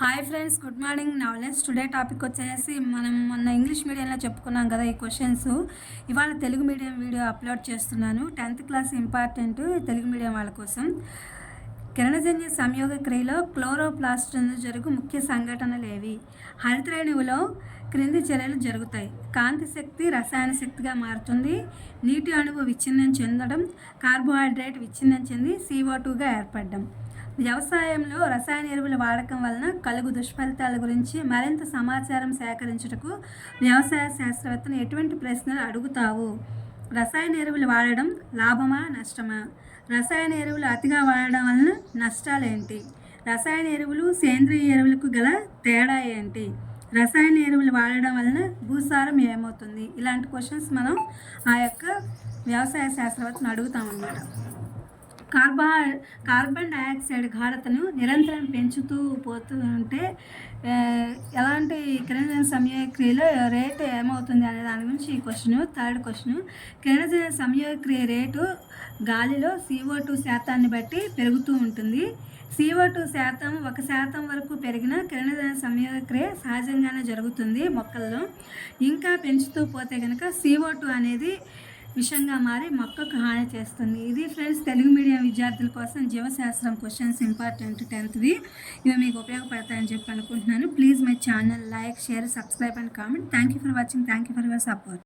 Hi friends, good morning. నవలెస్ today topic వచ్చేసి మనం మొన్న ఇంగ్లీష్ మీడియంలో చెప్పుకున్నాం కదా ఈ క్వశ్చన్స్. ఇవాళ తెలుగు మీడియం వీడియో అప్లోడ్ చేస్తున్నాను. 10th class important Telugu medium వాళ్ళ కోసం. కిరణజన్య సంయోగ క్రియలో క్లోరోప్లాస్ట్ జరుగు ముఖ్య సంఘటనలు ఏవి? హరితరేణువులో క్రింది చర్యలు జరుగుతాయి. కాంతి శక్తి రసాయన శక్తిగా మారుతుంది. నీటి అణువు విచ్ఛిన్నం చెందడం, కార్బోహైడ్రేట్ విచ్ఛిన్నం చెంది CO2గా ఏర్పడడం. వ్యవసాయంలో రసాయన ఎరువుల వాడకం వలన కలుగు దుష్ఫలితాల గురించి మరింత సమాచారం సేకరించుటకు వ్యవసాయ శాస్త్రవేత్తలు ఎటువంటి ప్రశ్నలు అడుగుతావు? రసాయన ఎరువులు వాడడం లాభమా నష్టమా? రసాయన ఎరువులు అతిగా వాడడం వలన నష్టాలు ఏంటి? రసాయన ఎరువులు సేంద్రియ ఎరువులకు గల తేడా ఏంటి? రసాయన ఎరువులు వాడడం వలన భూసారం ఏమవుతుంది? ఇలాంటి క్వశ్చన్స్ మనం ఆ యొక్క వ్యవసాయ శాస్త్రవేత్తను అడుగుతామన్నమాట. కార్బన్ డయాక్సైడ్ గాఢతను నిరంతరం పెంచుతూ పోతూ ఉంటే ఎలాంటి కిరణజన్య సంయోగక్రియలో రేటు ఏమవుతుంది అనే దాని గురించి ఈ క్వశ్చన్. థర్డ్ క్వశ్చన్, కిరణజన్య సంయోగక్రియ రేటు గాలిలో CO2 శాతాన్ని బట్టి పెరుగుతూ ఉంటుంది. CO2 శాతం 1% వరకు పెరిగిన కిరణజన్య సంయోగక్రియ సహజంగానే జరుగుతుంది మొక్కల్లో. ఇంకా పెంచుతూ పోతే కనుక CO2 అనేది విషంగా మారి మొక్కకు హాని చేస్తుంది. ఇది ఫ్రెండ్స్ తెలుగు మీడియం విద్యార్థుల కోసం జీవశాస్త్రం క్వశ్చన్స్ ఇంపార్టెంట్ 10th ఇవి మీకు ఉపయోగపడతాయని చెప్పి అనుకుంటున్నాను. Please my channel like, share, subscribe and comment. Thank you for watching. Thank you for your support.